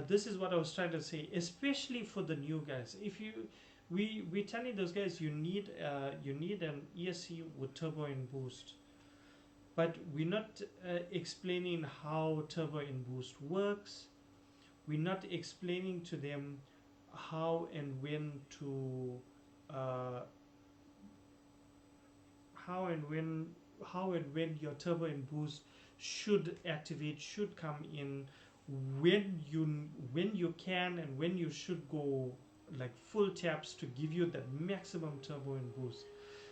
Speaker 1: This is what I was trying to say, especially for the new guys. If you, we telling those guys you need an ESC with turbo and boost, but we're not explaining how turbo and boost works. We're not explaining to them how and when to how and when your turbo and boost should activate, should come in, when you can and when you should go like full taps to give you that maximum turbo and boost.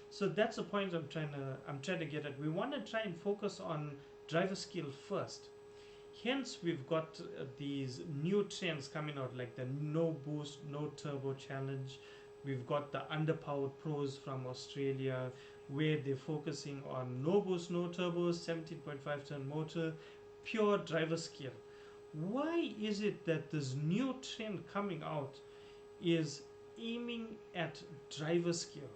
Speaker 1: So that's the point I'm trying to get at. We want to try and focus on driver skill first. Hence we've got these new trends coming out, like the no boost no turbo challenge. We've got the underpowered pros from Australia, where they're focusing on no boost no turbo, 17.5 ton motor, pure driver skill. Why is it that this new trend coming out is aiming at driver skill?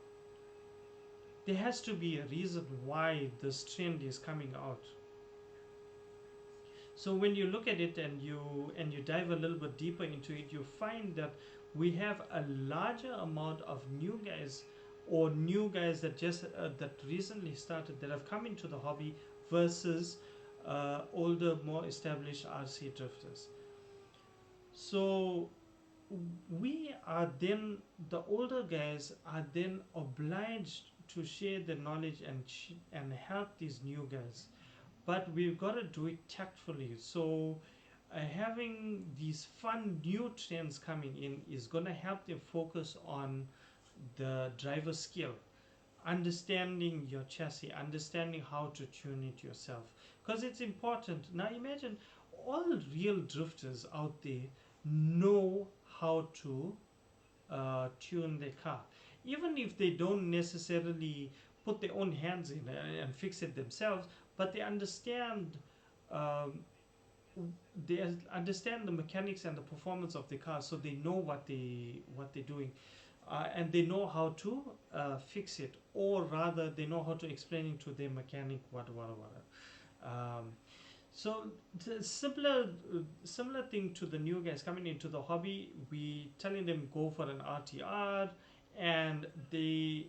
Speaker 1: There has to be a reason why this trend is coming out. So when you look at it and you dive a little bit deeper into it, you find that we have a larger amount of new guys, or new guys that just that recently started, that have come into the hobby, versus older, more established RC drifters. So we are then, the older guys are then obliged to share the knowledge and help these new guys, but we've got to do it tactfully. So having these fun new trends coming in is going to help them focus on the driver skill, understanding your chassis, understanding how to tune it yourself, because it's important. Now imagine all real drifters out there know how to tune their car, even if they don't necessarily put their own hands in and fix it themselves, but they understand the mechanics and the performance of the car, so they know what they're doing, and they know how to fix it, or rather they know how to explain it to their mechanic, what. So the similar thing to the new guys coming into the hobby. We telling them go for an RTR, and they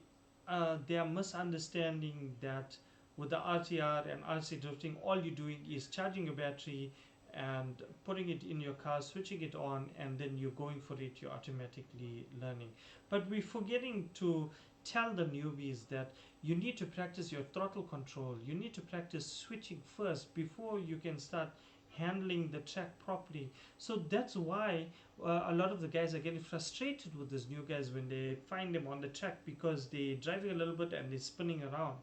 Speaker 1: are misunderstanding that with the RTR and RC drifting, all you're doing is charging your battery and putting it in your car, switching it on, and then you're going for it, you're automatically learning. But we're forgetting to tell the newbies that you need to practice your throttle control, you need to practice switching first before you can start handling the track properly. So that's why a lot of the guys are getting frustrated with these new guys when they find them on the track, because they're driving a little bit and they're spinning around.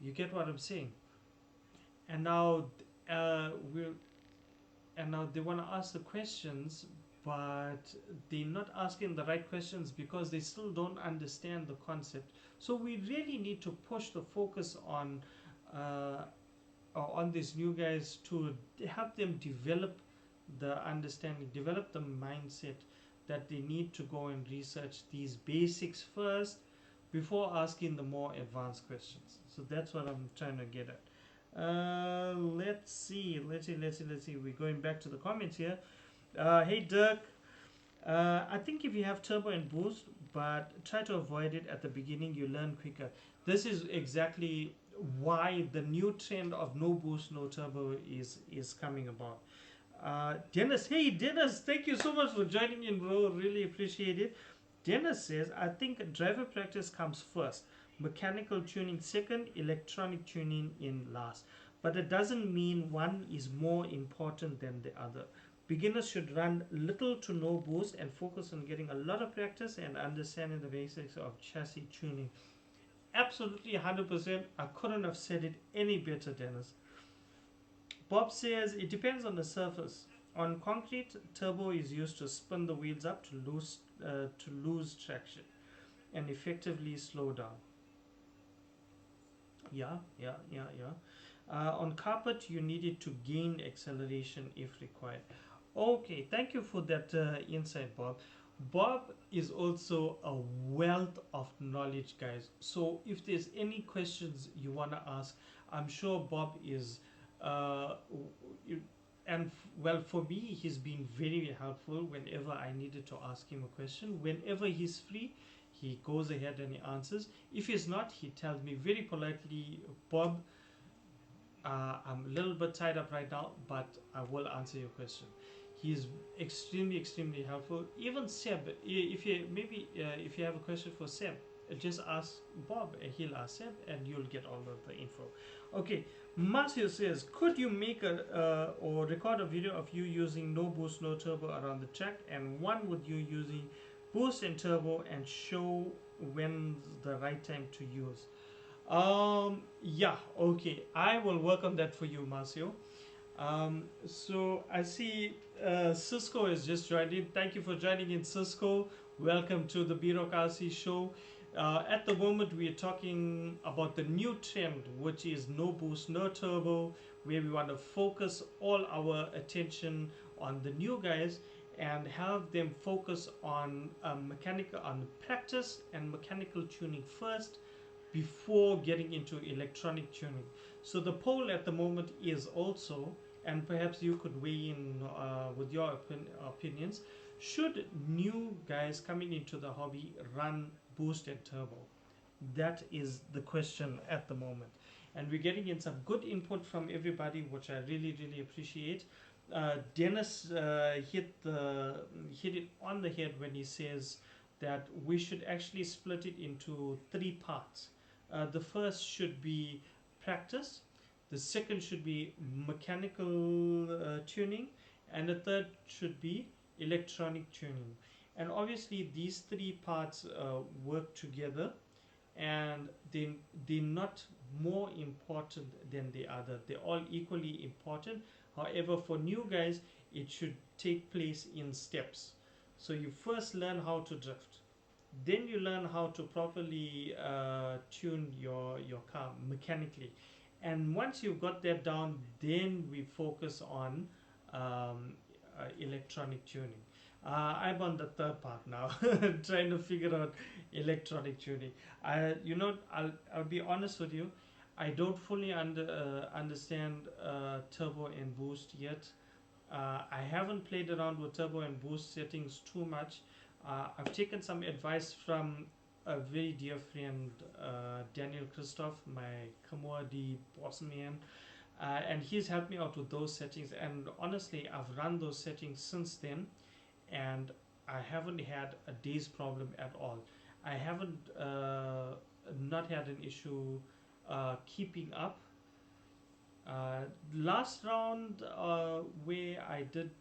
Speaker 1: You get what I'm saying? And now they want to ask the questions, but they're not asking the right questions because they still don't understand the concept. So we really need to push the focus on these new guys to help them develop the understanding, develop the mindset that they need to go and research these basics first before asking the more advanced questions. So that's what I'm trying to get at. Let's see. We're going back to the comments here. Hey Dirk, I think if you have turbo and boost, but try to avoid it at the beginning, you learn quicker. This is exactly why the new trend of no boost, no turbo is coming about. Dennis, hey Dennis, thank you so much for joining in, bro. Really appreciate it. Dennis says, I think driver practice comes first, mechanical tuning second, electronic tuning in last. But it doesn't mean one is more important than the other. Beginners should run little to no boost and focus on getting a lot of practice and understanding the basics of chassis tuning. Absolutely 100%. I couldn't have said it any better, Dennis. Bob says it depends on the surface. On concrete, turbo is used to spin the wheels up to lose traction and effectively slow down. Yeah. On carpet, you need it to gain acceleration if required. Okay, thank you for that insight, Bob. Bob is also a wealth of knowledge, guys. So if there's any questions you want to ask, I'm sure Bob is well, for me, he's been very helpful whenever I needed to ask him a question. Whenever he's free, he goes ahead and he answers. If he's not, he tells me very politely, Bob, I'm a little bit tied up right now, but I will answer your question. He's extremely helpful. Even Seb, if you have a question for Seb, just ask Bob and he'll ask Seb and you'll get all of the info. Okay, Marcio says, could you make or record a video of you using no boost, no turbo around the track, and one with you using boost and turbo, and show when's the right time to use? Yeah, okay, I will work on that for you, Marcio. So I see Cisco is just joined in. Thank you for joining in, Cisco. Welcome to the B-Rock RC show. At the moment, we are talking about the new trend, which is no boost, no turbo, where we want to focus all our attention on the new guys and have them focus on practice and mechanical tuning first before getting into electronic tuning. So the poll at the moment is also, and perhaps you could weigh in with your opinions, should new guys coming into the hobby run boost and turbo? That is the question at the moment, and we're getting in some good input from everybody, which I really appreciate. Dennis hit it on the head when he says that we should actually split it into 3 parts. The first should be practice, the second should be mechanical tuning, and the third should be electronic tuning. And obviously these 3 parts work together, and they're not more important than the other. They're all equally important. However, for new guys, it should take place in steps. So you first learn how to drift, then you learn how to properly tune your car mechanically, and once you've got that down, then we focus on electronic tuning. I'm on the 3rd part now, trying to figure out electronic tuning. I'll be honest with you, I don't fully understand turbo and boost yet. I haven't played around with turbo and boost settings too much. I've taken some advice from a very dear friend, Daniel Christoph, my Kamwadi boss man, and he's helped me out with those settings, and honestly I've run those settings since then and I haven't had a day's problem at all. I haven't not had an issue keeping up. Last round where I did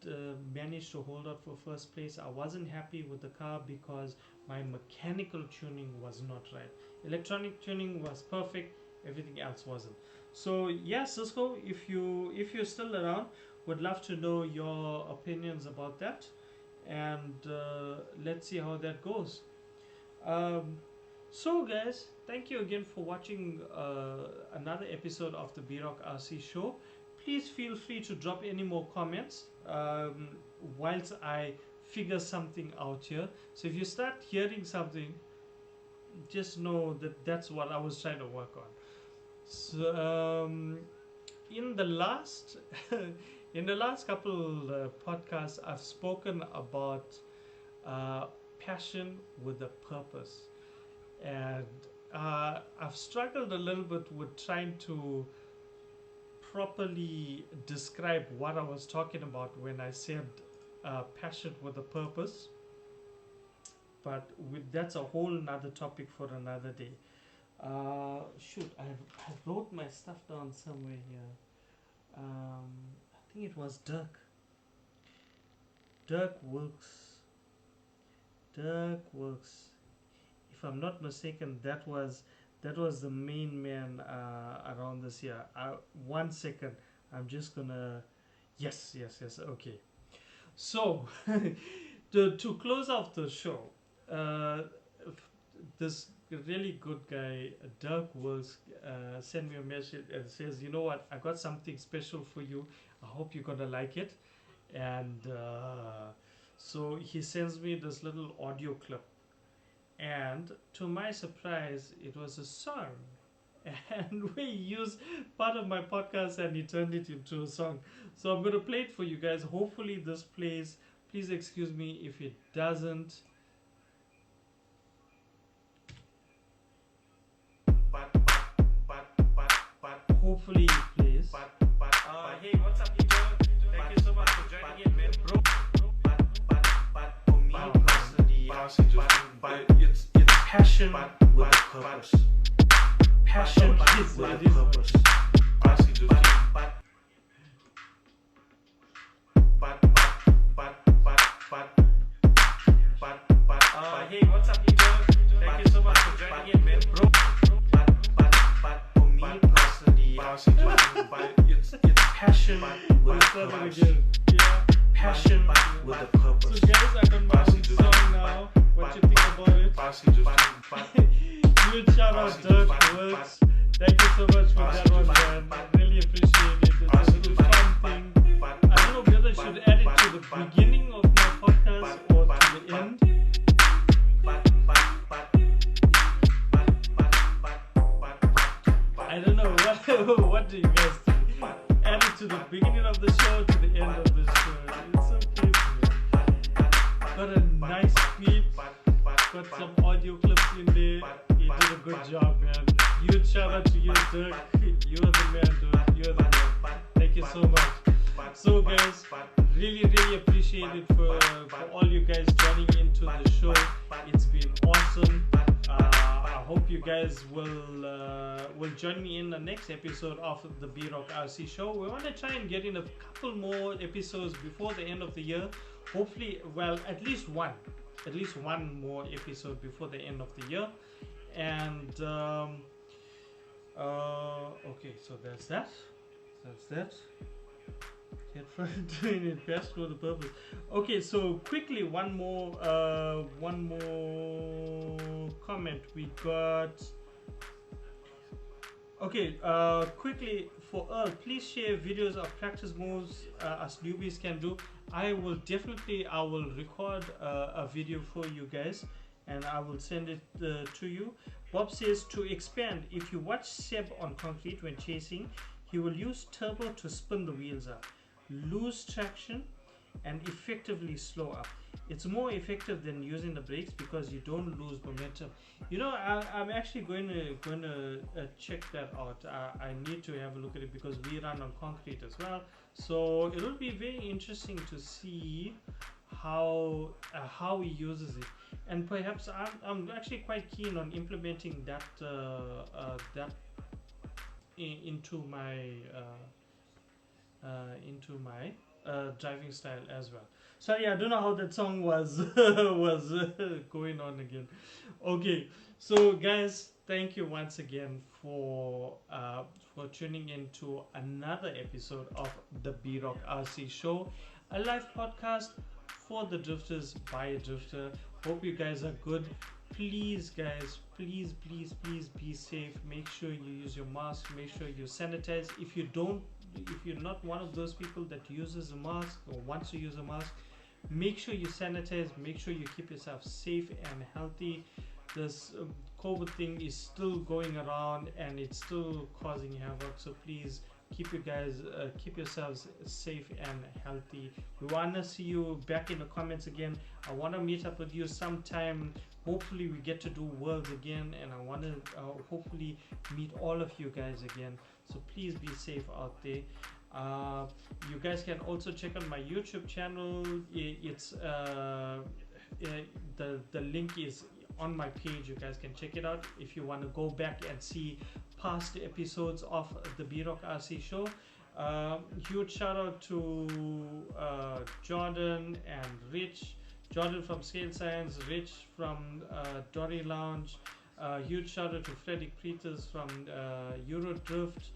Speaker 1: manage to hold out for first place, I wasn't happy with the car because my mechanical tuning was not right. Electronic tuning was perfect, everything else wasn't. So yeah, Cisco, if you're still around, would love to know your opinions about that. and let's see how that goes. So guys, thank you again for watching another episode of the B-Rock RC show. Please feel free to drop any more comments whilst I figure something out here. So if you start hearing something, just know that that's what I was trying to work on. So in the last couple podcasts, I've spoken about passion with a purpose, and I've struggled a little bit with trying to properly describe what I was talking about when I said passion with a purpose, but that's a whole nother topic for another day. Shoot, I wrote my stuff down somewhere here. I think it was Dirk Wilkes. If I'm not mistaken, that was the main man around this year. 1 second, I'm just gonna. Yes. Okay. So to close off the show, this really good guy, Dirk Wilkes, sent me a message and says, "You know what? I got something special for you. I hope you're gonna like it." And so he sends me this little audio clip, and to my surprise, it was a song. And we used part of my podcast and he turned it into a song. So I'm gonna play it for you guys. Hopefully this plays. Please excuse me if it doesn't. Hopefully it plays. Hey, what's up, people? Thank you so much for joining in, man. Bro. For me personally, it's passion with a purpose. Passion with a purpose. Hey, what's up, people? Thank you so much for joining in, man. Bro. For me personally, it's passion with a purpose. Passion with a purpose. So guys, I got my own song now. What you think about it? Huge shout out Dirk Wilkes. Thank you so much for that one, man. I really appreciate it. It's a little fun thing. I don't know whether I should add it to the beginning of my podcast or to the end. I don't know. What do you guys think? Add it to the beginning of the show, to the end of the show. It's okay. Got a nice beat. Got some audio clips in there. You did a good job, man. Huge shout out to you, Dirk. You're the man, dude. You're the man. Thank you so much. So, guys, really appreciate it for all you guys joining into the show. It's been awesome. I hope you guys will join me in the next episode of the B-Rock RC show. We want to try and get in a couple more episodes before the end of the year. Hopefully, well, at least one more episode before the end of the year. And okay, so that's that. Doing it best for the purpose. Okay, so quickly, one more comment we got. Okay, quickly for Earl, please share videos of practice moves us newbies can do. I will record a video for you guys and I will send it to you. Bob says, to expand, if you watch Seb on concrete when chasing, he will use turbo to spin the wheels up, lose traction, and effectively slow up. It's more effective than using the brakes because you don't lose momentum. You know, I'm actually going to check that out. I need to have a look at it because we run on concrete as well. So it'll be very interesting to see how he uses it, and perhaps I'm actually quite keen on implementing that into my driving style as well. Sorry, I don't know how that song was going on again. Okay, so guys, thank you once again for tuning in to another episode of the B-Rock RC show, a live podcast for the drifters by a drifter. Hope you guys are good. Please guys, please be safe. Make sure you use your mask, make sure you sanitize. If you're not one of those people that uses a mask or wants to use a mask, make sure you sanitize, make sure you keep yourself safe and healthy. This COVID thing is still going around and it's still causing havoc, so please keep yourselves safe and healthy. We want to see you back in the comments again. I want to meet up with you sometime. Hopefully we get to do worlds again, and I want to hopefully meet all of you guys again. So please be safe out there. You guys can also check out my YouTube channel. It's the link is on my page. You guys can check it out if you want to go back and see past episodes of the B-Rock RC show. Huge shout out to Jordan and Rich. Jordan from Scale Science, Rich from Dori Lounge. Huge shout out to Frederick Peters from Eurodrift.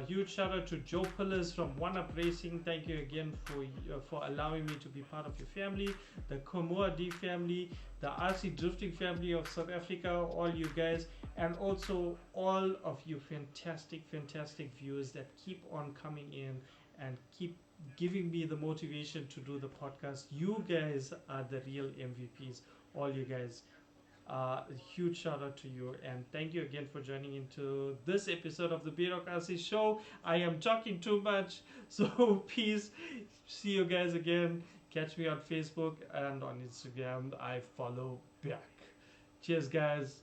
Speaker 1: Huge shout out to Joe Pillars from One Up Racing. Thank you again for allowing me to be part of your family, the Komoa D family, the RC drifting family of South Africa, all you guys, and also all of you fantastic viewers that keep on coming in and keep giving me the motivation to do the podcast. You guys are the real MVPs, all you guys. A huge shout out to you, and thank you again for joining into this episode of the B-Rock RC show. I am talking too much, so peace. See you guys again. Catch me on Facebook and on Instagram. I follow back. Cheers guys.